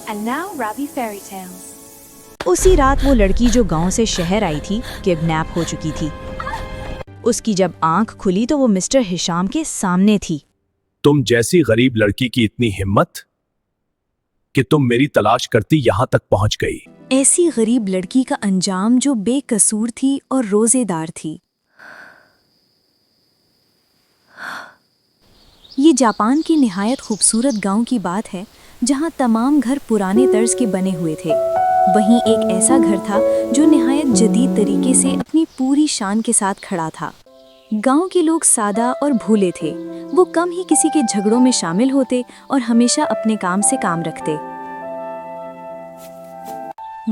And now Ravi Fairy Tales. उसी रात वो लड़की जो गांव से शहर आई थी किडनैप हो चुकी थी। उसकी जब आंख खुली तो वो मिस्टर हिशाम के सामने थी। तुम जैसी गरीब लड़की की इतनी हिम्मत कि तुम मेरी तलाश करती यहाँ तक पहुँच गई। ऐसी गरीब लड़की का अंजाम जो बेकसूर थी और रोजेदार थी। ये जापान की निहायत खूबसूरत गांव की बात है जहां तमाम घर पुराने तर्ज के बने हुए थे। वहीं एक ऐसा घर था जो निहायत जदीद तरीके से अपनी पूरी शान के साथ खड़ा था। गांव के लोग सादा और भूले थे। वो कम ही किसी के झगड़ों में शामिल होते और हमेशा अपने काम से काम रखते।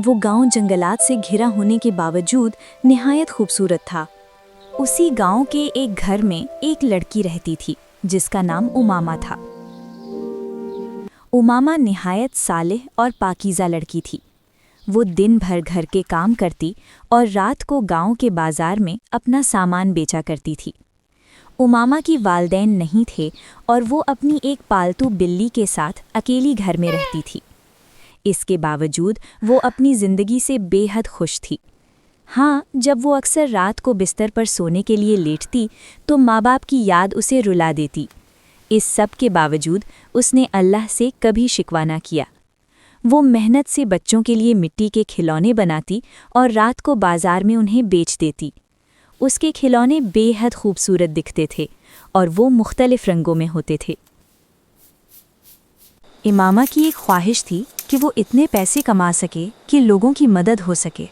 वो गांव जंगलात से घिरा होने के बावजूद निहायत खूबसूरत था। उसी गांव के एक घर में एक लड़की रहती थी जिसका नाम उमामा था। उमामा निहायत सालेह और पाकीज़ा लड़की थी। वो दिन भर घर के काम करती और रात को गांव के बाजार में अपना सामान बेचा करती थी। उमामा की वालदैन नहीं थे और वो अपनी एक पालतू बिल्ली के साथ अकेली घर में रहती थी। इसके बावजूद वो अपनी ज़िंदगी से बेहद खुश थी। हाँ, जब वो अक्सर रात को बिस्तर पर सोने के लिए लेटती तो माँ बाप की याद उसे रुला देती। इस सब के बावजूद उसने अल्लाह से कभी शिकवा ना किया। वो मेहनत से बच्चों के लिए मिट्टी के खिलौने बनाती और रात को बाजार में उन्हें बेच देती। उसके खिलौने बेहद खूबसूरत दिखते थे और वो मुख्तलिफ रंगों में होते थे। इमामा की एक ख्वाहिश थी कि वो इतने पैसे कमा सके कि लोगों की मदद हो सके।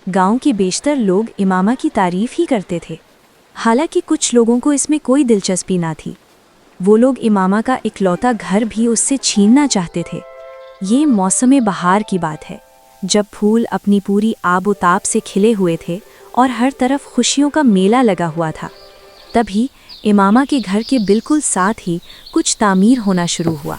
गांव के बेशतर लोग इमामा की तारीफ ही करते थे। हालांकि कुछ लोगों को इसमें कोई दिलचस्पी ना थी। वो लोग इमामा का इकलौता घर भी उससे छीनना चाहते थे। ये मौसम बहार की बात है, जब फूल अपनी पूरी आबोताब से खिले हुए थे और हर तरफ खुशियों का मेला लगा हुआ था। तभी इमामा के घर के बिल्कुल साथ ही कुछ तामीर होना शुरू हुआ।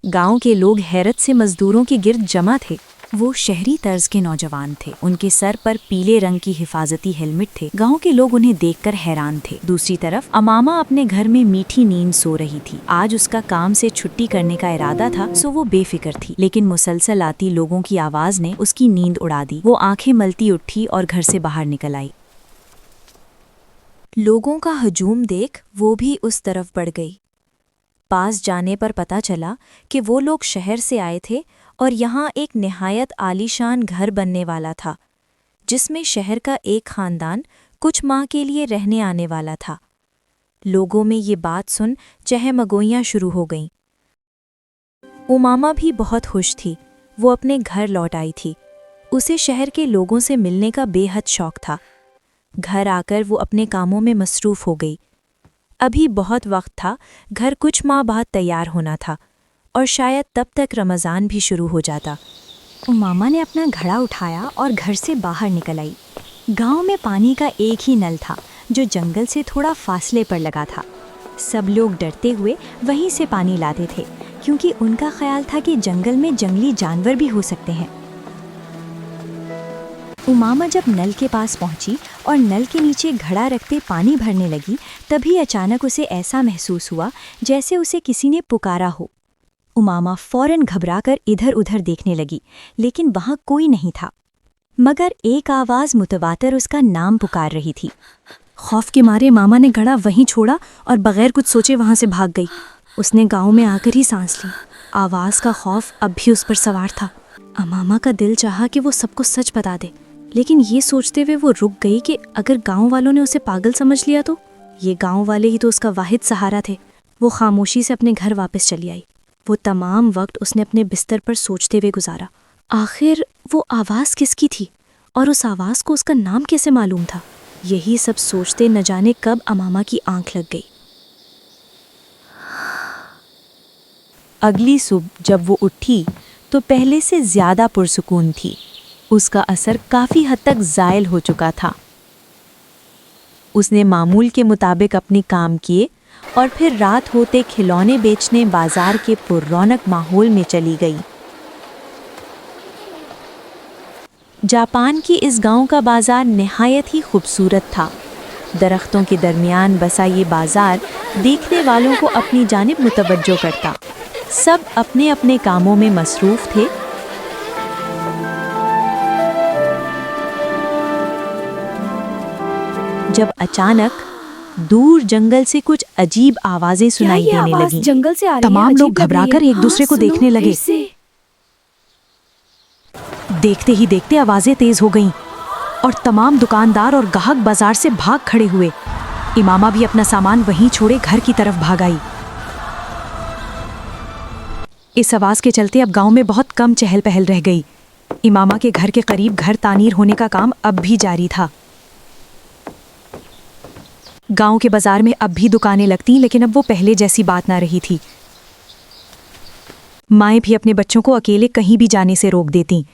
गांव के लोग हैरत से मजदूरों के गिर्द जमा थे। वो शहरी तर्ज के नौजवान थे। उनके सर पर पीले रंग की हिफाजती हेलमेट थे। गांव के लोग उन्हें देखकर हैरान थे। दूसरी तरफ अमामा अपने घर में मीठी नींद सो रही थी। आज उसका काम से छुट्टी करने का इरादा था, सो वो बेफिक्र थी। लेकिन मुसलसल आती लोगों की आवाज ने उसकी नींद उड़ा दी। वो आंखें मलती उठी और घर से बाहर निकल आई। लोगों का हजूम देख वो भी उस तरफ बढ़ गई। पास जाने पर पता चला कि वो लोग शहर से आए थे और यहाँ एक निहायत आलीशान घर बनने वाला था, जिसमें शहर का एक खानदान कुछ माह के लिए रहने आने वाला था। लोगों में ये बात सुन चहमगोइयाँ शुरू हो गईं। उमामा भी बहुत खुश थी। वो अपने घर लौट आई थी। उसे शहर के लोगों से मिलने का बेहद शौक था। घर आकर वो अपने कामों में मसरूफ़ हो गई। अभी बहुत वक्त था, घर कुछ माह बाद तैयार होना था और शायद तब तक रमज़ान भी शुरू हो जाता। उमामा ने अपना घड़ा उठाया और घर से बाहर निकल आई। गांव में पानी का एक ही नल था जो जंगल से थोड़ा फासले पर लगा था। सब लोग डरते हुए वहीं से पानी लाते थे क्योंकि उनका ख्याल था कि जंगल में जंगली जानवर भी हो सकते हैं। उमामा जब नल के पास पहुंची और नल के नीचे घड़ा रखते पानी भरने लगी, तभी अचानक उसे ऐसा महसूस हुआ जैसे उसे किसी ने पुकारा हो। उमामा फौरन घबराकर इधर उधर देखने लगी, लेकिन वहाँ कोई नहीं था, मगर एक आवाज़ मुतवातर उसका नाम पुकार रही थी। खौफ के मारे मामा ने घड़ा वहीं छोड़ा और बगैर कुछ सोचे वहाँ से भाग गई। उसने गांव में आकर ही सांस ली। आवाज़ का खौफ अब भी उस पर सवार था। अमामा का दिल चाहा कि वो सबको सच बता दे, लेकिन ये सोचते हुए वो रुक गई कि अगर गांव वालों ने उसे पागल समझ लिया तो। ये गांव वाले ही तो उसका वाहिद सहारा थे। वो खामोशी से अपने घर वापस चली आई। वो तमाम वक्त उसने अपने बिस्तर पर सोचते हुए गुजारा, आखिर वो आवाज़ किसकी थी और उस आवाज़ को उसका नाम कैसे मालूम था। यही सब सोचते न जाने कब अमामा की आंख लग गई। अगली सुबह जब वो उठी तो पहले से ज़्यादा पुरसुकून थी। उसका असर काफ़ी हद तक ज़ायल हो चुका था। उसने मामूल के मुताबिक अपने काम किए और फिर रात होते खिलौने बेचने बाजार के पुररौनक माहौल में चली गई। जापान की इस गांव का बाजार निहायत ही खूबसूरत था। दरख्तों के दरमियान बसा ये बाजार देखने वालों को अपनी जानिब मुतवज्जो करता। सब अपने अपने कामों में मसरूफ थे। जब अचानक दूर जंगल से कुछ अजीब आवाजें सुनाई देने लगी। जंगल से आ रही है, तमाम लोग अजीब लग रही घबराकर है। एक दूसरे को सुनो, देखने लगे। फिर से। देखते ही देखते आवाजें तेज हो गईं और तमाम दुकानदार और गाहक बाजार से भाग खड़े हुए। इमामा भी अपना सामान वहीं छोड़े घर की तरफ भाग आई। इस आवाज के चलते अब गांव में बहुत कम चहल पहल रह गई। इमामा के घर के करीब घर तामीर होने का काम अब भी जारी था। गांव के बाजार में अब भी दुकानें लगती, लेकिन अब वो पहले जैसी बात ना रही थी। माएँ भी अपने बच्चों को अकेले कहीं भी जाने से रोक देती।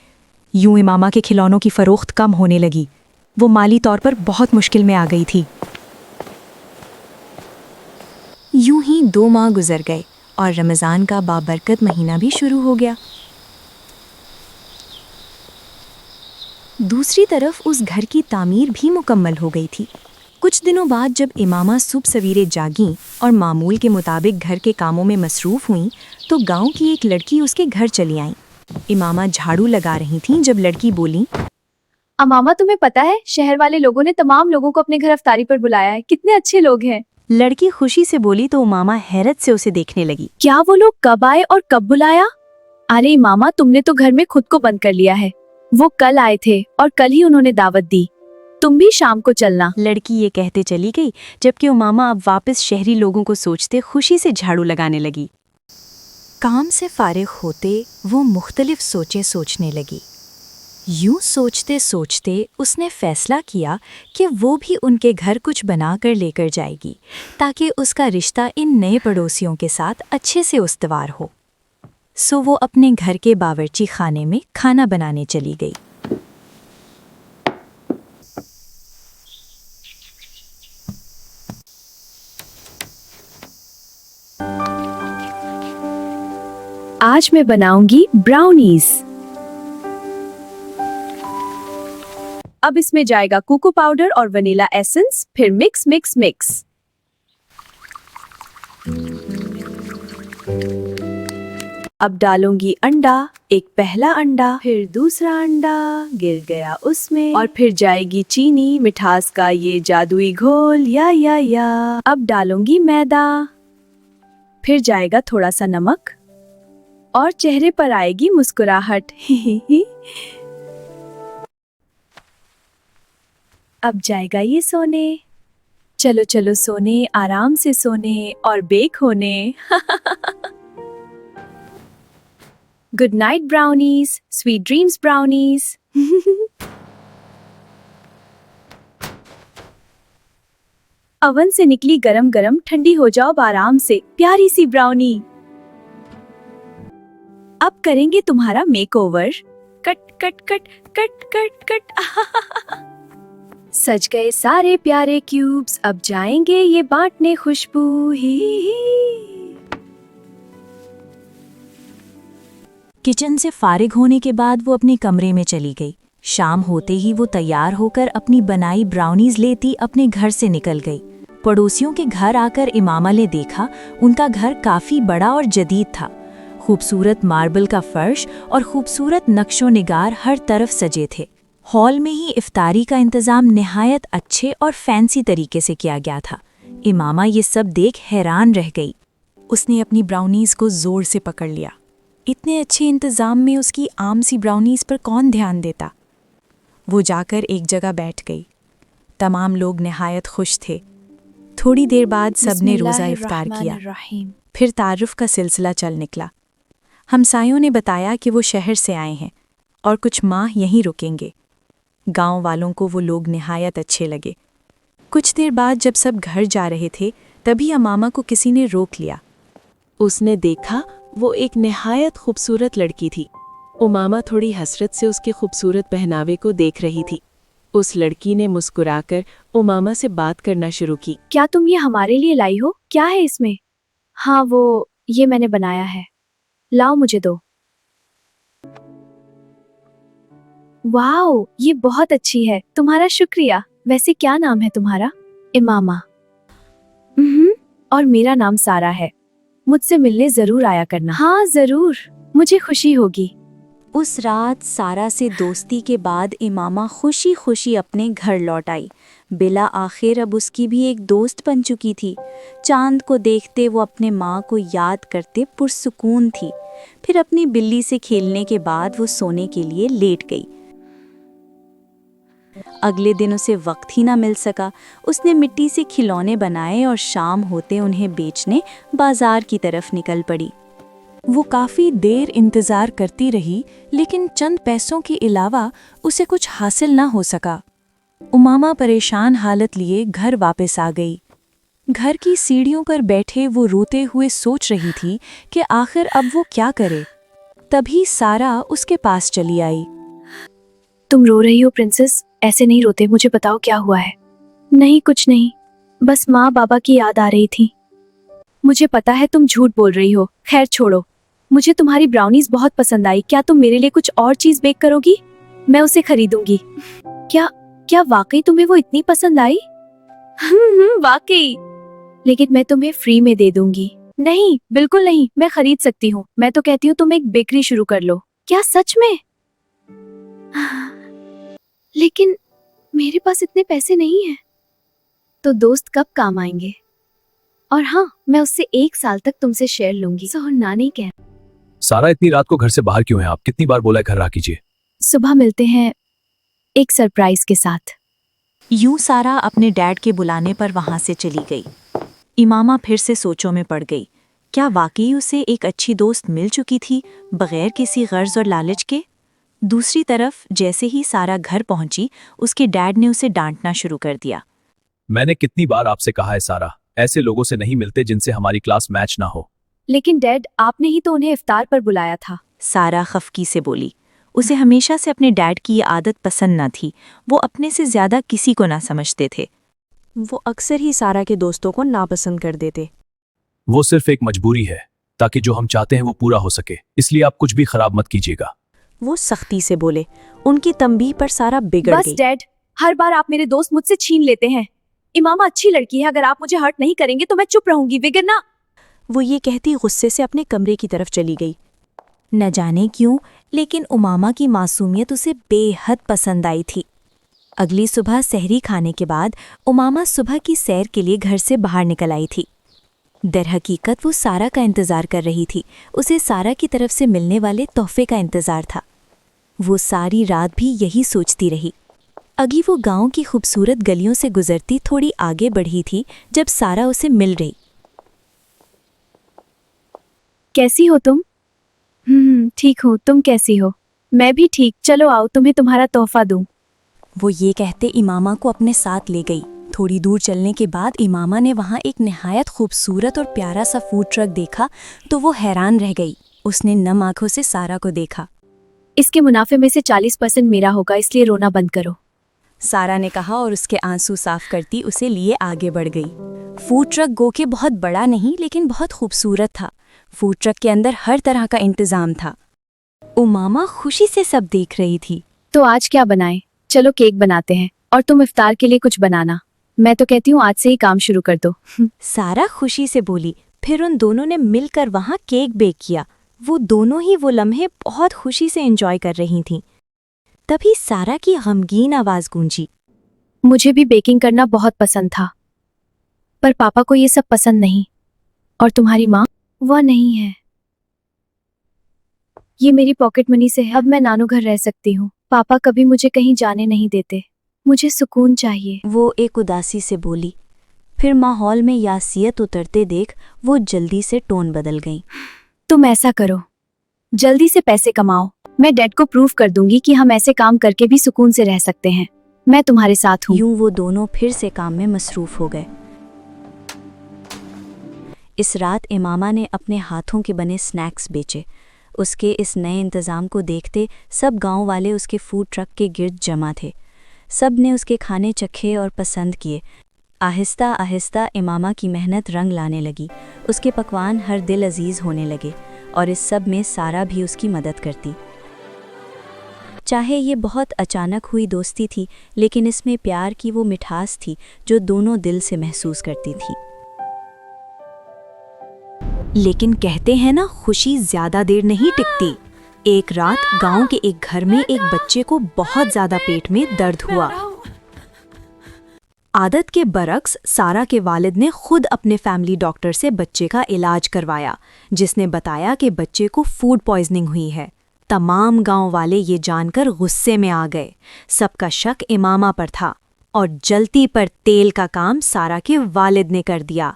यूं इमामा के खिलौनों की फरोख्त कम होने लगी। वो माली तौर पर बहुत मुश्किल में आ गई थी। यूं ही 2 माह गुजर गए और रमज़ान का बाबरकत महीना भी शुरू हो गया। दूसरी तरफ उस घर की तामीर भी मुकम्मल हो गई थी। कुछ दिनों बाद जब इमामा सुबह सवेरे जागीं और मामूल के मुताबिक घर के कामों में मसरूफ़ हुईं, तो गांव की एक लड़की उसके घर चली आईं। इमामा झाड़ू लगा रही थीं जब लड़की बोली, अमामा, तुम्हें पता है शहर वाले लोगों ने तमाम लोगों को अपने घर अफ्तारी पर बुलाया है। कितने अच्छे लोग हैं। लड़की खुशी से बोली तो इमामा हैरत से उसे देखने लगी। क्या वो लोग कब आए और कब बुलाया? अरे मामा, तुमने तो घर में खुद को बंद कर लिया है। वो कल आए थे और कल ही उन्होंने दावत दी। तुम भी शाम को चलना। लड़की ये कहते चली गई, जबकि उमामा अब वापस शहरी लोगों को सोचते खुशी से झाड़ू लगाने लगी। काम से फारिग होते वो मुख्तलिफ सोचें सोचने लगी। यूं सोचते सोचते उसने फैसला किया कि वो भी उनके घर कुछ बनाकर लेकर जाएगी, ताकि उसका रिश्ता इन नए पड़ोसियों के साथ अच्छे से उस्तवार हो। सो वो अपने घर के बावर्ची खाने में खाना बनाने चली गई। आज मैं बनाऊंगी ब्राउनीज। अब इसमें जाएगा कोको पाउडर और वनीला एसेंस, फिर मिक्स मिक्स मिक्स। अब डालूंगी अंडा। एक पहला अंडा, फिर दूसरा अंडा गिर गया उसमें, और फिर जाएगी चीनी, मिठास का ये जादुई घोल। या अब डालूंगी मैदा, फिर जाएगा थोड़ा सा नमक और चेहरे पर आएगी मुस्कुराहट। अब जाएगा ये सोने। चलो चलो सोने, आराम से सोने और बेक होने। Good night brownies, sweet dreams brownies. Oven से निकली गरम गरम, ठंडी हो जाओ अब आराम से, प्यारी सी ब्राउनी। अब करेंगे तुम्हारा makeover. Cut cut cut cut cut cut. सज गए सारे प्यारे क्यूब्स, अब जाएंगे ये बांटने खुशबू ही। किचन से फारिग होने के बाद वो अपने कमरे में चली गई। शाम होते ही वो तैयार होकर अपनी बनाई ब्राउनीज लेती अपने घर से निकल गई। पड़ोसियों के घर आकर इमामा ने देखा उनका घर काफी बड़ा और जदीद था। खूबसूरत मार्बल का फर्श और खूबसूरत नक्शो निगार हर तरफ सजे थे। हॉल में ही इफ्तारी का इंतज़ाम निहायत अच्छे और फैंसी तरीके से किया गया था। इमामा ये सब देख हैरान रह गई। उसने अपनी ब्राउनीज़ को ज़ोर से पकड़ लिया। इतने अच्छे इंतज़ाम में उसकी आम सी ब्राउनीज़ पर कौन ध्यान देता। वो जाकर एक जगह बैठ गई। तमाम लोग निहायत खुश थे। थोड़ी देर बाद सबने रोज़ा इफ्तार किया। फिर तारुफ का सिलसिला चल निकला। हमसायों ने बताया कि वो शहर से आए हैं और कुछ माह यहीं रुकेंगे। गांव वालों को वो लोग निहायत अच्छे लगे। कुछ देर बाद जब सब घर जा रहे थे, तभी अमामा को किसी ने रोक लिया। उसने देखा वो एक निहायत खूबसूरत लड़की थी। उमामा थोड़ी हसरत से उसके खूबसूरत पहनावे को देख रही थी। उस लड़की ने मुस्कुराकर उमामा से बात करना शुरू की। क्या तुम ये हमारे लिए लाई हो? क्या है इसमें? हाँ, वो ये मैंने बनाया है। लाओ मुझे दो। वाओ, ये बहुत अच्छी है। तुम्हारा शुक्रिया। वैसे क्या नाम है तुम्हारा? इमामा। और मेरा नाम सारा है। मुझसे मिलने जरूर आया करना। हाँ जरूर, मुझे खुशी होगी। उस रात सारा से दोस्ती के बाद इमामा खुशी खुशी अपने घर लौट आई। बिला आखिर अब उसकी भी एक दोस्त बन चुकी थी। चांद को देखते वो अपने माँ को याद करते पुरसुकून थी। फिर अपनी बिल्ली से खेलने के बाद वो सोने के लिए लेट गई। अगले दिन उसे वक्त ही ना मिल सका। उसने मिट्टी से खिलौने बनाए और शाम होते उन्हें बेचने बाजार की तरफ निकल पड़ी। वो काफी देर इंतजार करती रही, लेकिन चंद पैसों के अलावा उसे कुछ हासिल ना हो सका। उमामा परेशान हालत लिए घर वापस आ गई। घर की सीढ़ियों पर बैठे वो रोते हुए सोच रही थी कि आखिर अब वो क्या करे। तभी सारा उसके पास चली आई। तुम रो रही हो प्रिंसेस? ऐसे नहीं रोते, मुझे बताओ क्या हुआ है। नहीं कुछ नहीं, बस माँ बाबा की याद आ रही थी। मुझे पता है तुम झूठ बोल रही हो। खैर छोड़ो, मुझे तुम्हारी ब्राउनीज बहुत पसंद आई। क्या तुम मेरे लिए कुछ और चीज बेक करोगी? मैं उसे खरीदूंगी। क्या वाकई तुम्हें वो इतनी पसंद आई? वाकई। लेकिन मैं तुम्हें फ्री में दे दूंगी। नहीं बिल्कुल नहीं, मैं खरीद सकती हूँ। मैं तो कहती हूँ तुम एक बेकरी शुरू कर लो। क्या सच में? लेकिन मेरे पास इतने पैसे नहीं हैं। तो दोस्त कब काम आएंगे? और हाँ, मैं उससे 1 साल तक तुमसे शेयर लूंगी। सोहन ना नहीं कह। सारा इतनी रात को घर से बाहर क्यों है आप? कितनी बार बोला है घर रहा कीजिए। सुबह मिलते हैं एक सरप्राइज के साथ। यूं सारा अपने डैड के बुलाने पर वहां से चली गई। इमामा फिर से सोचों में पड़ गई। क्या वाकई उसे एक अच्छी दोस्त मिल चुकी थी, बगैर किसी गर्ज और लालच के? दूसरी तरफ जैसे ही सारा घर पहुंची, उसके डैड ने उसे डांटना शुरू कर दिया। मैंने कितनी बार आपसे कहा है सारा, ऐसे लोगों से नहीं मिलते जिनसे हमारी क्लास मैच ना हो। लेकिन डैड, आपने ही तो उन्हें इफ्तार पर बुलाया था। सारा खफकी से बोली। उसे हमेशा से अपने डैड की ये आदत पसंद न थी। वो अपने से ज्यादा किसी को ना समझते थे। वो अक्सर ही सारा के दोस्तों को नापसंद कर देते। वो सिर्फ एक मजबूरी है, ताकि जो हम चाहते हैं वो पूरा हो सके। इसलिए आप कुछ भी खराब मत कीजिएगा। वो सख्ती से बोले। उनकी तंबीह पर सारा बिगड़ बस गई। डैड, हर बार आप मेरे दोस्त मुझसे छीन लेते हैं। इमामा अच्छी लड़की है, अगर आप मुझे हर्ट नहीं करेंगे तो मैं चुप रहूंगी, वरना। वो ये कहती गुस्से से अपने कमरे की तरफ चली गई। न जाने क्यों, लेकिन उमामा की मासूमियत उसे बेहद पसंद आई थी। अगली सुबह सहरी खाने के बाद उमामा सुबह की सैर के लिए घर से बाहर निकल आई थी। दरहकीकत वो सारा का इंतजार कर रही थी। उसे सारा की तरफ से मिलने वाले तोहफे का इंतजार था। वो सारी रात भी यही सोचती रही। अगी वो गांव की खूबसूरत गलियों से गुजरती थोड़ी आगे बढ़ी थी जब सारा उसे मिल रही। कैसी हो तुम? ठीक हूँ, तुम कैसी हो? मैं भी ठीक। चलो आओ, तुम्हें तुम्हारा तोहफा दूं। वो ये कहते इमामा को अपने साथ ले गई। थोड़ी दूर चलने के बाद इमामा ने वहाँ एक निहायत खूबसूरत और प्यारा सा फूड ट्रक देखा तो वो हैरान रह गई। उसने नम आंखों से सारा को देखा। इसके मुनाफे में से 40% मेरा होगा, इसलिए रोना बंद करो। सारा ने कहा और उसके आंसू साफ करती उसे लिए आगे बढ़ गई। फूड ट्रक गो के बहुत बड़ा नहीं, लेकिन बहुत खूबसूरत था। फूड ट्रक के अंदर हर तरह का इंतजाम था। उमामा खुशी से सब देख रही थी। तो आज क्या बनाएं? चलो केक बनाते हैं, और तुम इफ्तार के लिए कुछ बनाना। मैं तो कहती हूँ आज से ही काम शुरू कर दो। सारा खुशी से बोली। फिर उन दोनों ने मिलकर वहाँ केक बेक किया। वो दोनों ही वो लम्हे बहुत खुशी से एंजॉय कर रही थीं। तभी सारा की गमगीन आवाज गूंजी। मुझे भी बेकिंग करना बहुत पसंद था, पर पापा को ये सब पसंद नहीं। और तुम्हारी माँ? वह नहीं है। ये मेरी पॉकेट मनी से है। अब मैं नानू घर रह सकती हूँ। पापा कभी मुझे कहीं जाने नहीं देते। मुझे सुकून चाहिए। वो एक उदासी से बोली। फिर माहौल में यासियत उतरते देख वो जल्दी से टोन बदल गई। तुम ऐसा करो, जल्दी से पैसे कमाओ। मैं डैड को प्रूव कर दूंगी कि हम ऐसे काम करके भी सुकून से रह सकते हैं। मैं तुम्हारे साथ हूँ। यूं वो दोनों फिर से काम में मसरूफ हो गए। इस रात इमामा ने अपने हाथों के बने स्नैक्स बेचे। उसके इस नए इंतज़ाम को देखते सब गांव वाले उसके फूड ट्रक के गिर्द जमा थे। सब ने उसके खाने चखे और पसंद किए। आहिस्ता आहिस्ता इमामा की मेहनत रंग लाने लगी। उसके पकवान हर दिल अजीज़ होने लगे और इस सब में सारा भी उसकी मदद करती। चाहे ये बहुत अचानक हुई दोस्ती थी, लेकिन इसमें प्यार की वो मिठास थी जो दोनों दिल से महसूस करती थी। लेकिन कहते हैं ना, खुशी ज्यादा देर नहीं टिकती। एक रात गांव के एक घर में एक बच्चे को बहुत ज्यादा पेट में दर्द हुआ। आदत के बरक्स सारा के वालिद ने खुद अपने फैमिली डॉक्टर से बच्चे का इलाज करवाया, जिसने बताया कि बच्चे को फूड पॉइजनिंग हुई है। तमाम गांव वाले ये जानकर गुस्से में आ गए। सबका शक इमामा पर था और जलती पर तेल का काम सारा के वालिद ने कर दिया।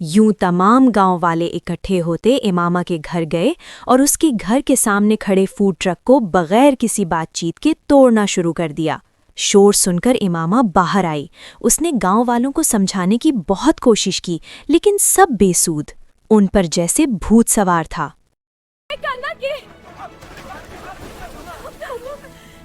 यूं तमाम गांव वाले इकट्ठे होते इमामा के घर गए और उसके घर के सामने खड़े फूड ट्रक को बगैर किसी बातचीत के तोड़ना शुरू कर दिया। शोर सुनकर इमामा बाहर आई। उसने गांव वालों को समझाने की बहुत कोशिश की, लेकिन सब बेसूद। उन पर जैसे भूत सवार था।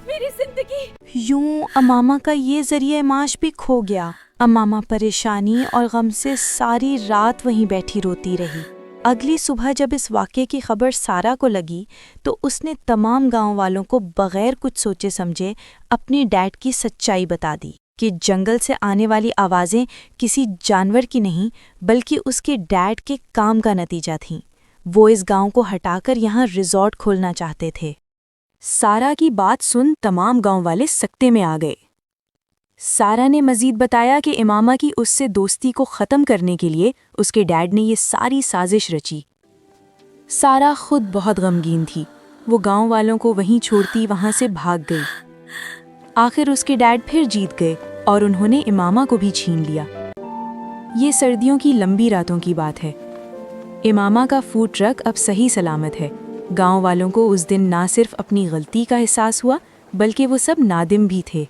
मेरी जिंदगी। यूं अमामा का ये जरिए माश भी खो गया। अमामा परेशानी और गम से सारी रात वहीं बैठी रोती रही। अगली सुबह जब इस वाक़े की खबर सारा को लगी तो उसने तमाम गांव वालों को बगैर कुछ सोचे समझे अपनी डैड की सच्चाई बता दी कि जंगल से आने वाली आवाज़ें किसी जानवर की नहीं बल्कि उसके डैड के काम का नतीजा थीं। वो इस गांव को हटाकर यहाँ रिजॉर्ट खोलना चाहते थे। सारा की बात सुन तमाम गांव वाले सकते में आ गए। सारा ने मजीद बताया कि इमामा की उससे दोस्ती को ख़त्म करने के लिए उसके डैड ने ये सारी साजिश रची। सारा खुद बहुत गमगीन थी। वो गांव वालों को वहीं छोड़ती वहां से भाग गई। आखिर उसके डैड फिर जीत गए और उन्होंने इमामा को भी छीन लिया। ये सर्दियों की लंबी रातों की बात है। इमामा का फूड ट्रक अब सही सलामत है। गांव वालों को उस दिन ना सिर्फ अपनी गलती का एहसास हुआ बल्कि वो सब नादिम भी थे।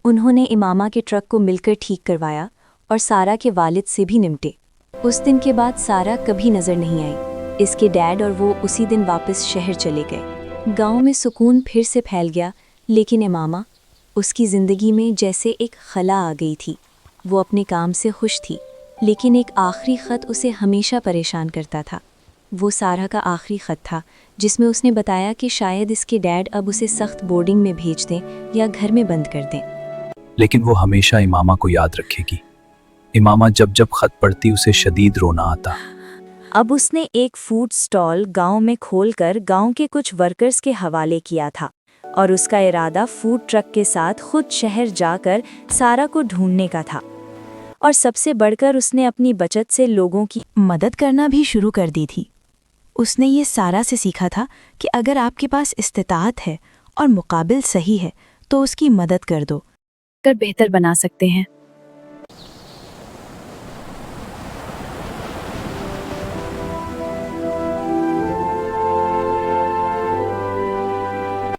उन्होंने इमामा के ट्रक को मिलकर ठीक करवाया और सारा के वालिद से भी निपटे। उस दिन के बाद सारा कभी नजर नहीं आई। इसके डैड और वो उसी दिन वापस शहर चले गए। गांव में सुकून फिर से फैल गया, लेकिन इमामा, उसकी ज़िंदगी में जैसे एक खला आ गई थी। वो अपने काम से खुश थी, लेकिन एक आखिरी ख़त उसे हमेशा परेशान करता था। वो सारा का आखिरी ख़त था जिसमें उसने बताया कि शायद इसके डैड अब उसे सख्त बोर्डिंग में भेज दें या घर में बंद कर दें। लेकिन वो हमेशा इमामा को याद रखेगी। इमामा जब जब खत पढ़ती उसे शदीद रोना आता। अब उसने एक फूड स्टॉल गांव में खोलकर गांव के कुछ वर्कर्स के हवाले किया था और उसका इरादा फूड ट्रक के साथ खुद शहर जाकर सारा को ढूंढने का था। और सबसे बढ़कर उसने अपनी बचत से लोगों की मदद करना भी शुरू कर दी थी। उसने ये सारा से सीखा था कि अगर आपके पास इस्तिताअत है और मुकाबिल सही है तो उसकी मदद कर दो, कर बेहतर बना सकते हैं।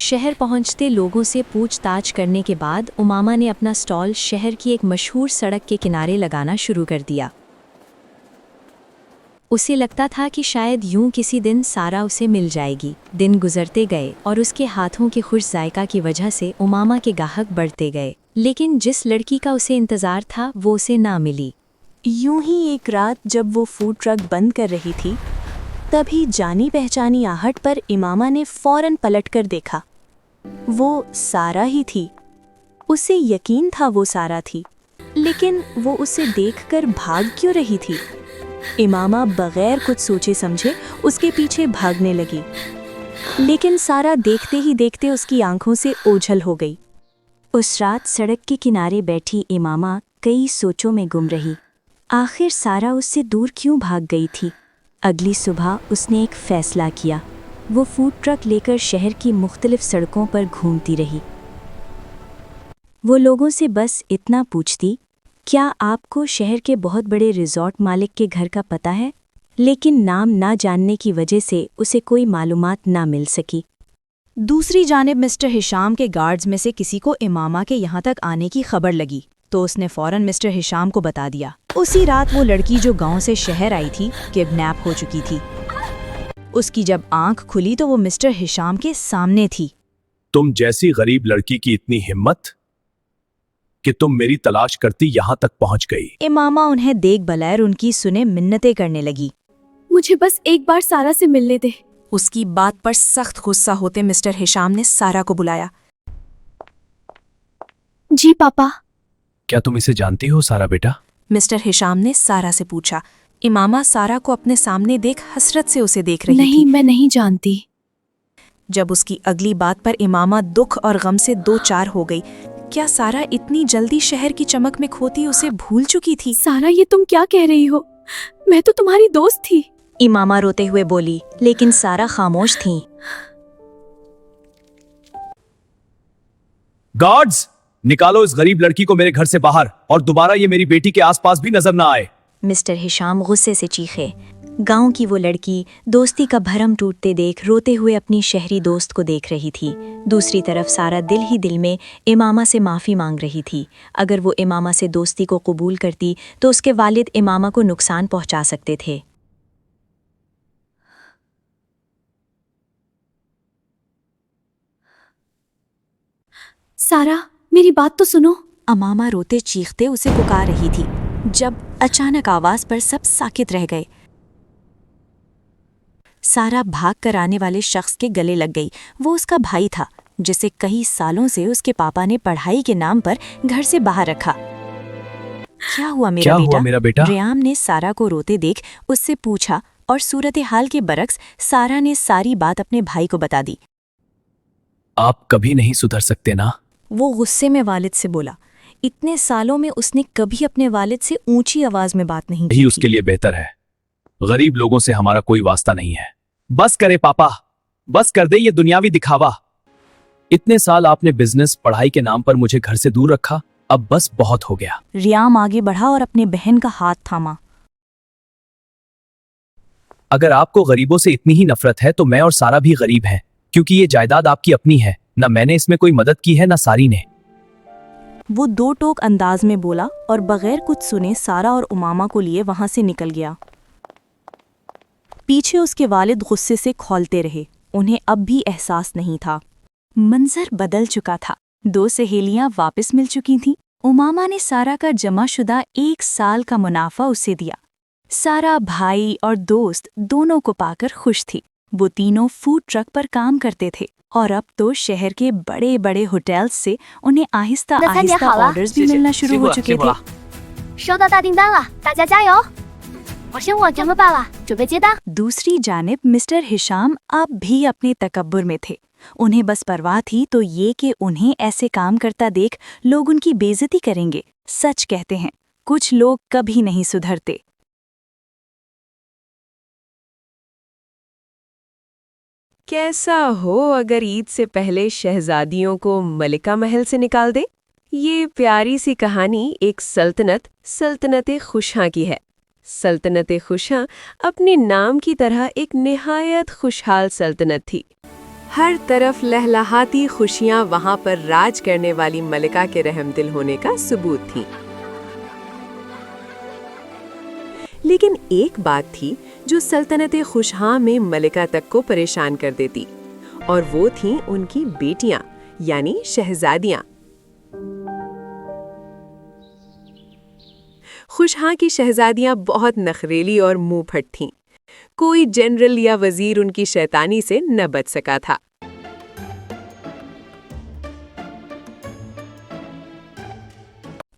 शहर पहुंचते लोगों से पूछताछ करने के बाद उमामा ने अपना स्टॉल शहर की एक मशहूर सड़क के किनारे लगाना शुरू कर दिया। उसे लगता था कि शायद यूं किसी दिन सारा उसे मिल जाएगी। दिन गुजरते गए और उसके हाथों के खुश जायका की वजह से उमामा के गाहक बढ़ते गए, लेकिन जिस लड़की का उसे इंतज़ार था वो उसे ना मिली। यूं ही एक रात जब वो फूड ट्रक बंद कर रही थी, तभी जानी पहचानी आहट पर इमामा ने फौरन पलटकर देखा। वो सारा ही थी। उसे यकीन था वो सारा थी, लेकिन वो उसे देखकर भाग क्यों रही थी? इमामा बगैर कुछ सोचे समझे उसके पीछे भागने लगी, लेकिन सारा देखते ही देखते उसकी आंखों से ओझल हो गई। उस रात सड़क के किनारे बैठी इमामा कई सोचों में गुम रही। आखिर सारा उससे दूर क्यों भाग गई थी? अगली सुबह उसने एक फैसला किया। वो फूड ट्रक लेकर शहर की मुख्तलिफ सड़कों पर घूमती रही। वो लोगों से बस इतना पूछती, क्या आपको शहर के बहुत बड़े रिजॉर्ट मालिक के घर का पता है? लेकिन नाम ना जानने की वजह से उसे कोई मालूमात ना मिल सकी। दूसरी जानिब मिस्टर हिशाम के गार्ड्स में से किसी को इमामा के यहाँ तक आने की खबर लगी, तो उसने फौरन मिस्टर हिशाम को बता दिया। उसी रात वो लड़की जो गांव से शहर आई थी किडनैप हो चुकी थी। उसकी जब आंख खुली तो वो मिस्टर हिशाम के सामने थी। तुम जैसी गरीब लड़की की इतनी हिम्मत कि तुम मेरी तलाश करती यहाँ तक पहुँच गई। इमामा उन्हें देख बगैर उनकी सुने मिन्नतें करने लगी। मुझे बस एक बार सारा से मिलने दे। उसकी बात पर सख्त गुस्सा होते मिस्टर हिशाम ने सारा को बुलाया। जी पापा। क्या तुम इसे जानती हो सारा बेटा? मिस्टर हिशाम ने सारा से पूछा। इमामा सारा को अपने सामने देख हसरत से उसे देख रही नहीं, थी। मैं नहीं जानती। जब उसकी अगली बात पर इमामा दुख और गम से दो चार हो गई। क्या सारा इतनी जल्दी शहर की चमक में खोती उसे भूल चुकी थी? सारा, ये तुम क्या कह रही हो? मैं तो तुम्हारी दोस्त थी। इमामा रोते हुए बोली, लेकिन सारा खामोश थी। गार्ड्स, निकालो इस गरीब लड़की को मेरे घर से बाहर और दोबारा ये मेरी बेटी के आसपास भी नजर ना आए। मिस्टर हिशाम गुस्से से चीखे। गांव की वो लड़की दोस्ती का भरम टूटते देख रोते हुए अपनी शहरी दोस्त को देख रही थी। दूसरी तरफ सारा दिल ही दिल में इमामा से माफ़ी मांग रही थी। अगर वो इमामा से दोस्ती को कबूल करती तो उसके वालिद इमामा को नुकसान पहुंचा सकते थे। सारा, मेरी बात तो सुनो। अमामा रोते चीखते उसे पुकार रही थी जब अचानक आवाज पर सब साकित रह गए। सारा भाग कर आने वाले शख्स के गले लग गई। वो उसका भाई था जिसे कई सालों से उसके पापा ने पढ़ाई के नाम पर घर से बाहर रखा। क्या हुआ मेरा बेटा? रियाम ने सारा को रोते देख उससे पूछा और सूरत हाल के बरक्स सारा ने सारी बात अपने भाई को बता दी। आप कभी नहीं सुधर सकते ना? वो गुस्से में वालिद से बोला। इतने सालों में उसने कभी अपने वालिद से ऊंची आवाज में बात नहीं की यही उसके लिए बेहतर है। गरीब लोगों से हमारा कोई वास्ता नहीं है। बस करे पापा, बस कर दे ये दुनियावी दिखावा। इतने साल आपने बिजनेस पढ़ाई के नाम पर मुझे घर से दूर रखा, अब बस बहुत हो गया। रियाम आगे बढ़ा और अपने बहन का हाथ थामा। अगर आपको गरीबों से इतनी ही नफरत है तो मैं और सारा भी गरीब हैं, क्योंकि ये जायदाद आपकी अपनी है। न मैंने इसमें कोई मदद की है न सारी ने। वो दो टोक अंदाज में बोला और बगैर कुछ सुने सारा और उमामा को लिए वहां से निकल गया। पीछे उसके वालिद गुस्से से खौलते रहे। उन्हें अब भी एहसास नहीं था। मंजर बदल चुका था। दो सहेलियां वापस मिल चुकी थीं। उमामा ने सारा का जमाशुदा 1 साल का मुनाफा उसे दिया। सारा भाई और दोस्त दोनों को पाकर खुश थी। वो तीनों फूड ट्रक पर काम करते थे और अब तो शहर के बड़े बड़े होटल्स से उन्हें आहिस्ता आहिस्ता ऑर्डर्स भी मिलना शुरू हो चुके थे। 收到大订单了，大家加油！我先往整个办了，准备接单。 दूसरी जानिब मिस्टर हिशाम अब भी अपने तकब्बुर में थे। उन्हें बस परवाह थी तो ये कि उन्हें ऐसे काम करता देख लोग उनकी बेइज्जती करेंगे। सच कहते हैं, कुछ लोग कभी नहीं सुधरते। कैसा हो अगर ईद से पहले शहजादियों को मलिका महल से निकाल दे। ये प्यारी सी कहानी एक सल्तनत खुशहां की है। सल्तनत खुशहां अपने नाम की तरह एक निहायत खुशहाल सल्तनत थी। हर तरफ लहलहाती खुशियां वहां पर राज करने वाली मलिका के रहमदिल होने का सबूत थी। लेकिन एक बात थी जो सल्तनत खुशहां में मलिका तक को परेशान कर देती, और वो थीं उनकी बेटियां यानी शहजादियां। खुशहां की शहजादियां बहुत नखरेली और मुंह फट थीं। कोई जनरल या वजीर उनकी शैतानी से न बच सका था।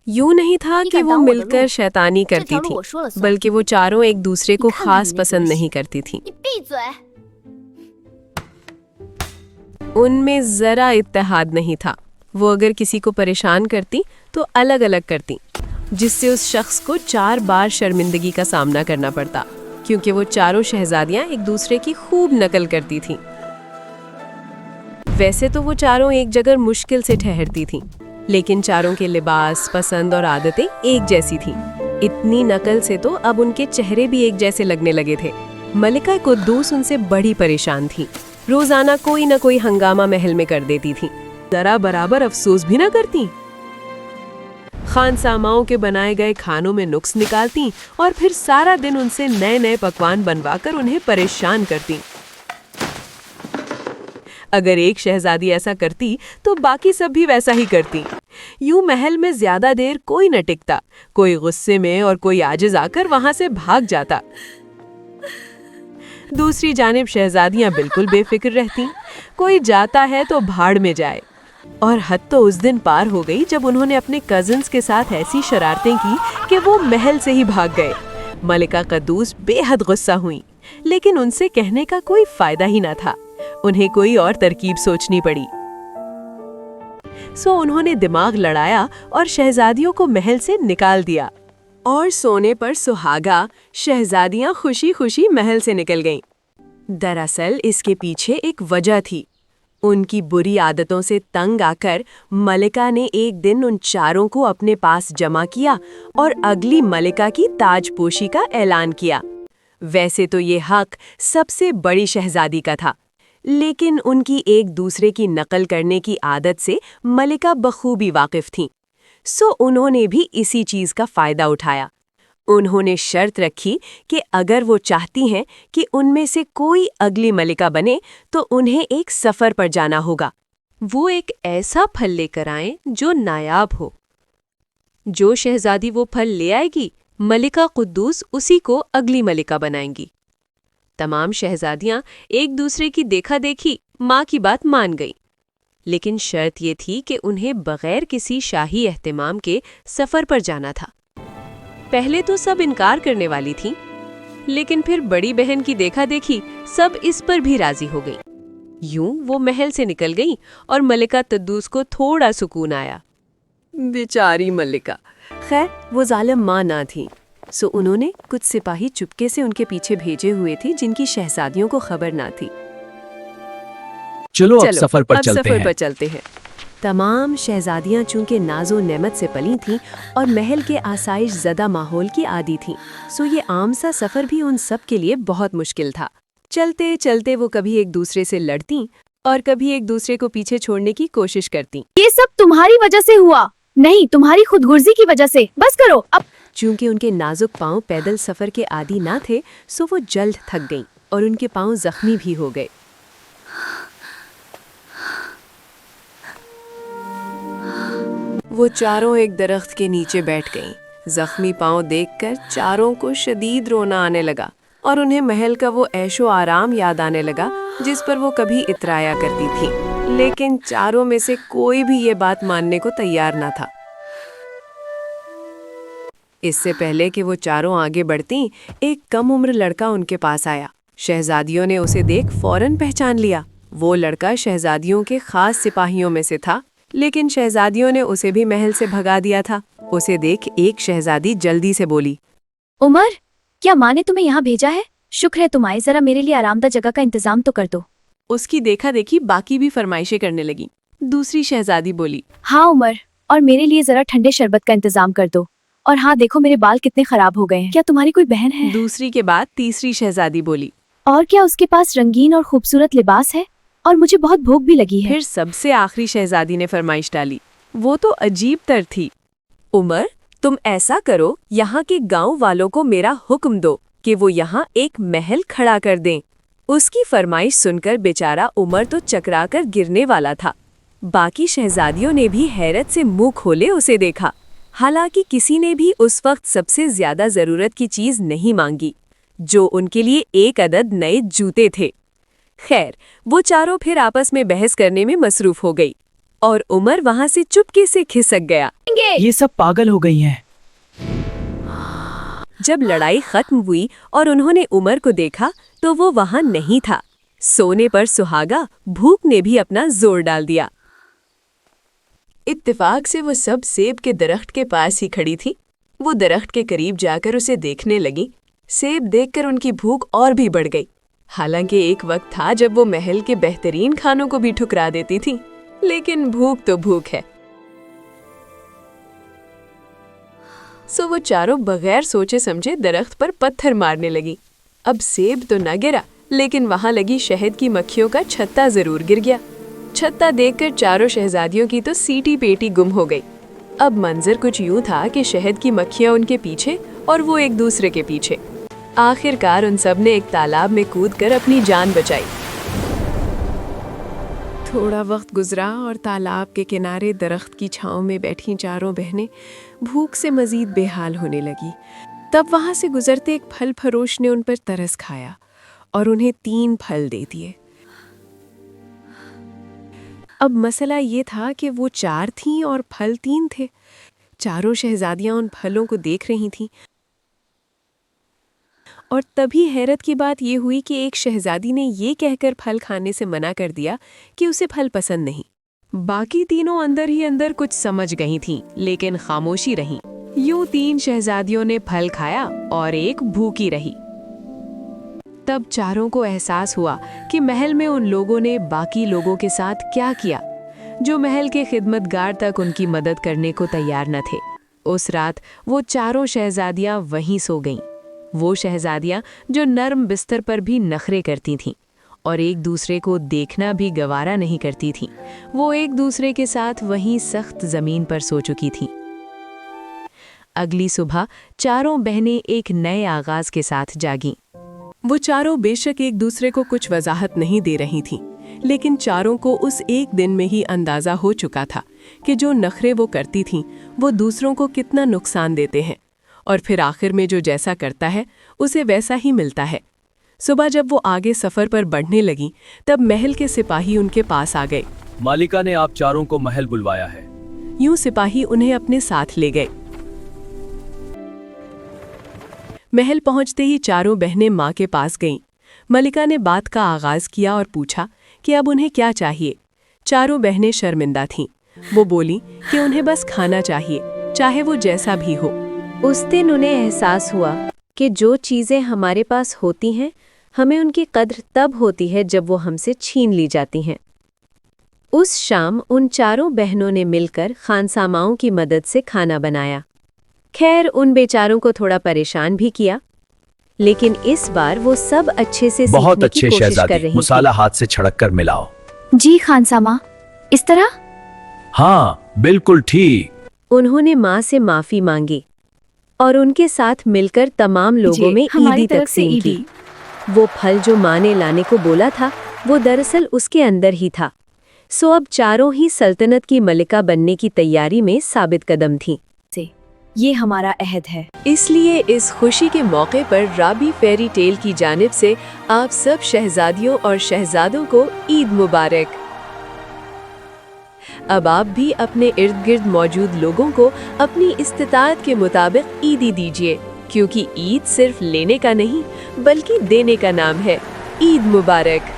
यूं नहीं था कि वो मिलकर शैतानी करती थी, बल्कि वो चारों एक दूसरे को खास पसंद नहीं करती थीं। 你闭嘴！ उनमें जरा इत्तेहाद नहीं था। वो अगर किसी को परेशान करती तो अलग अलग करती, जिससे उस शख्स को 4 बार शर्मिंदगी का सामना करना पड़ता, क्योंकि वो चारों शहजादियां एक दूसरे की खूब नकल करती थीं। वैसे तो वो चारों एक जगह मुश्किल से ठहरती थीं, लेकिन चारों के लिबास, पसंद और आदतें एक जैसी थीं। इतनी नकल से तो अब उनके चेहरे भी एक जैसे लगने लगे थे। मलिका कुद्दूस उनसे बड़ी परेशान थी। रोजाना कोई न कोई हंगामा महल में कर देती थी। जरा बराबर अफसोस भी न करती। खानसामाओं के बनाए गए खानों में नुक्स निकालती और फिर सारा दिन उनसे नए नए पकवान बनवाकर उन्हें परेशान करती। अगर एक शहजादी ऐसा करती तो बाकी सब भी वैसा ही करती। यूं महल में ज्यादा देर कोई न टिकता। कोई गुस्से में और कोई आजिज आकर वहां से भाग जाता। दूसरी जानिब शहजादियां बिल्कुल बेफिक्र रहती। कोई जाता है तो भाड़ में जाए, और हद तो उस दिन पार हो गई जब उन्होंने अपने कजिन्स के साथ ऐसी शरारतें की कि वो महल से ही भाग गए। मलिका कद्दूस बेहद गुस्सा हुई, लेकिन उनसे कहने का कोई फायदा ही ना था। उन्हें कोई और तरकीब सोचनी पड़ी। सो उन्होंने दिमाग लड़ाया और शहजादियों को महल से निकाल दिया। और सोने पर सुहागा शहजादियां खुशी खुशी महल से निकल गईं। दरअसल इसके पीछे एक वजह थी। उनकी बुरी आदतों से तंग आकर मलिका ने एक दिन उन चारों को अपने पास जमा किया और अगली मलिका की ताजपोशी का ऐलान किया। वैसे तो ये हक सबसे बड़ी शहजादी का था, लेकिन उनकी एक दूसरे की नकल करने की आदत से मलिका बखूबी वाकिफ थीं। सो उन्होंने भी इसी चीज का फायदा उठाया। उन्होंने शर्त रखी कि अगर वो चाहती हैं कि उनमें से कोई अगली मलिका बने तो उन्हें एक सफर पर जाना होगा। वो एक ऐसा फल लेकर आएं जो नायाब हो। जो शहजादी वो फल ले आएगी, मलिका कुद्दूस उसी को अगली मलिका बनाएंगी। तमाम शहजादियां एक दूसरे की देखा देखी माँ की बात मान गईं, लेकिन शर्त ये थी कि उन्हें बगैर किसी शाही एहतिमाम के सफर पर जाना था। पहले तो सब इनकार करने वाली थीं, लेकिन फिर बड़ी बहन की देखा देखी सब इस पर भी राजी हो गईं। यूं वो महल से निकल गईं और मलिका कद्दूस को थोड़ा सुकून आया। बेचारी मलिका, खैर वो जालिम माँ ना थी। सो उन्होंने कुछ सिपाही चुपके से उनके पीछे भेजे हुए थे जिनकी शहजादियों को खबर ना थी। चलो अब सफर पर चलते हैं। तमाम शहजादियां चूंकि नाजो नेमत से पली थीं और महल के आसाइश ज़दा माहौल की आदी थीं, सो ये आम सा सफर भी उन सब के लिए बहुत मुश्किल था। चलते चलते वो कभी एक दूसरे से लड़ती और कभी एक दूसरे को पीछे छोड़ने की कोशिश करती। ये सब तुम्हारी वजह से हुआ, नहीं तुम्हारी खुदगुर्जी की वजह से। बस करो अब। चूंकि उनके नाजुक पांव पैदल सफर के आदी ना थे, सो वो जल्द थक गईं और उनके पांव जख्मी भी हो गए। वो चारों एक दरख्त के नीचे बैठ गईं। जख्मी पांव देखकर चारों को शदीद रोना आने लगा और उन्हें महल का वो ऐशो आराम याद आने लगा जिस पर वो कभी इतराया करती थी। लेकिन चारों में से कोई भी ये बात मानने को तैयार ना था। इससे पहले कि वो चारों आगे बढ़ती, एक कम उम्र लड़का उनके पास आया। शहजादियों ने उसे देख फौरन पहचान लिया। वो लड़का शहजादियों के खास सिपाहियों में से था, लेकिन शहजादियों ने उसे भी महल से भगा दिया था। उसे देख एक शहजादी जल्दी से बोली, उमर, क्या माँ ने तुम्हें यहाँ भेजा है? शुक्र है तुम आए, जरा मेरे लिए आरामदा जगह का इंतजाम तो कर दो। उसकी देखा देखी बाकी भी फरमाइशें करने लगी। दूसरी शहजादी बोली, हाँ उमर, और मेरे लिए जरा ठंडे शरबत का इंतजाम कर दो। और हाँ देखो मेरे बाल कितने खराब हो गए हैं। क्या तुम्हारी कोई बहन है? दूसरी के बाद तीसरी शहजादी बोली, और क्या उसके पास रंगीन और खूबसूरत लिबास है? और मुझे बहुत भूख भी लगी है। फिर सबसे आखिरी शहजादी ने फरमाइश डाली। वो तो अजीब तर थी। उमर, तुम ऐसा करो, यहाँ के गांव वालों को मेरा हुक्म दो कि वो यहाँ एक महल खड़ा कर दें। उसकी फरमाइश सुनकर बेचारा उमर तो चकरा कर गिरने वाला था। बाकी शहजादियों ने भी हैरत से मुंह खोले उसे देखा। हालांकि किसी ने भी उस वक्त सबसे ज्यादा जरूरत की चीज नहीं मांगी, जो उनके लिए एक अदद नए जूते थे। खैर, वो चारों फिर आपस में बहस करने में मसरूफ हो गई और उमर वहां से चुपके से खिसक गया। ये सब पागल हो गई हैं। जब लड़ाई खत्म हुई और उन्होंने उमर को देखा तो वो वहां नहीं था। सोने पर सुहागा भूख ने भी अपना जोर डाल दिया। इत्तेफाक से वो सब सेब के दरख्त के पास ही खड़ी थी। वो दरख्त के करीब जाकर उसे देखने लगी। सेब देखकर उनकी भूख और भी बढ़ गई। हालांकि एक वक्त था जब वो महल के बेहतरीन खानों को भी ठुकरा देती थी, लेकिन भूख तो भूख है। सो वो चारों बगैर सोचे समझे दरख्त पर पत्थर मारने लगी। अब सेब तो न गिरा, लेकिन वहां लगी शहद की मक्खियों का छत्ता जरूर गिर गया। छत्ता देखकर चारों शहजादियों की तो सीटी पेटी गुम हो गई। अब मंजर कुछ यूं था कि शहद की मक्खियां उनके पीछे और वो एक दूसरे के पीछे। आखिरकार उन सब ने एक तालाब में कूदकर अपनी जान बचाई। थोड़ा वक्त गुजरा और तालाब के किनारे दरख्त की छांव में बैठी चारों बहनें भूख से मजीद बेहाल होने लगी। तब वहां से गुजरते एक फल फरोश ने उन पर तरस खाया और उन्हें 3 फल दे दिए। अब मसला ये था कि वो 4 थीं और फल 3 थे। चारों शहजादियां उन फलों को देख रही थीं और तभी हैरत की बात ये हुई कि एक शहजादी ने ये कहकर फल खाने से मना कर दिया कि उसे फल पसंद नहीं। बाकी तीनों अंदर ही अंदर कुछ समझ गई थीं, लेकिन खामोशी रहीं। यूं 3 शहजादियों ने फल खाया और एक भूखी रही। तब चारों को एहसास हुआ कि महल में उन लोगों ने बाकी लोगों के साथ क्या किया, जो महल के खिदमतगार तक उनकी मदद करने को तैयार न थे। उस रात वो चारों शहजादियां वहीं सो गईं। वो शहजादियां जो नर्म बिस्तर पर भी नखरे करती थीं और एक दूसरे को देखना भी गवारा नहीं करती थीं, वो एक दूसरे के साथ वहीं सख्त जमीन पर सो चुकी थीं। अगली सुबह चारों बहनें एक नए आगाज के साथ जागीं। वो चारों बेशक एक दूसरे को कुछ वजाहत नहीं दे रही थीं, लेकिन चारों को उस एक दिन में ही अंदाजा हो चुका था कि जो नखरे वो करती थीं वो दूसरों को कितना नुकसान देते हैं, और फिर आखिर में जो जैसा करता है उसे वैसा ही मिलता है। सुबह जब वो आगे सफर पर बढ़ने लगी तब महल के सिपाही उनके पास आ गए। मालिका ने आप चारों को महल बुलवाया है। यूं सिपाही उन्हें अपने साथ ले गए। महल पहुंचते ही चारों बहनें माँ के पास गईं। मलिका ने बात का आगाज किया और पूछा कि अब उन्हें क्या चाहिए। चारों बहनें शर्मिंदा थीं। वो बोली कि उन्हें बस खाना चाहिए, चाहे वो जैसा भी हो। उस दिन उन्हें एहसास हुआ कि जो चीज़ें हमारे पास होती हैं, हमें उनकी कद्र तब होती है जब वो हमसे छीन ली जाती हैं। उस शाम उन चारों बहनों ने मिलकर खानसामाओं की मदद से खाना बनाया। खैर, उन बेचारों को थोड़ा परेशान भी किया, लेकिन इस बार वो सब अच्छे से बहुत सीखने की अच्छे कोशिश कर शहजादी, रही थी। मसाला हाथ से छड़क कर मिलाओ। जी खानसामा, इस तरह? हाँ बिल्कुल ठीक। उन्होंने माँ से माफी मांगी और उनके साथ मिलकर तमाम लोगों में हमारी ईदी तरफ से तकसीम ईदी। की। वो फल जो माँ ने लाने को बोला था वो दरअसल उसके अंदर ही था। सो अब चारों ही सल्तनत की मलिका बनने की तैयारी में साबित कदम थीं। ये हमारा अहद है। इसलिए इस खुशी के मौके पर राबी फेरी टेल की जानिब से आप सब शहजादियों और शहजादों को ईद मुबारक। अब आप भी अपने इर्द गिर्द मौजूद लोगों को अपनी इस्तिताअत के मुताबिक ईदी दीजिए, क्योंकि ईद सिर्फ लेने का नहीं बल्कि देने का नाम है। ईद मुबारक।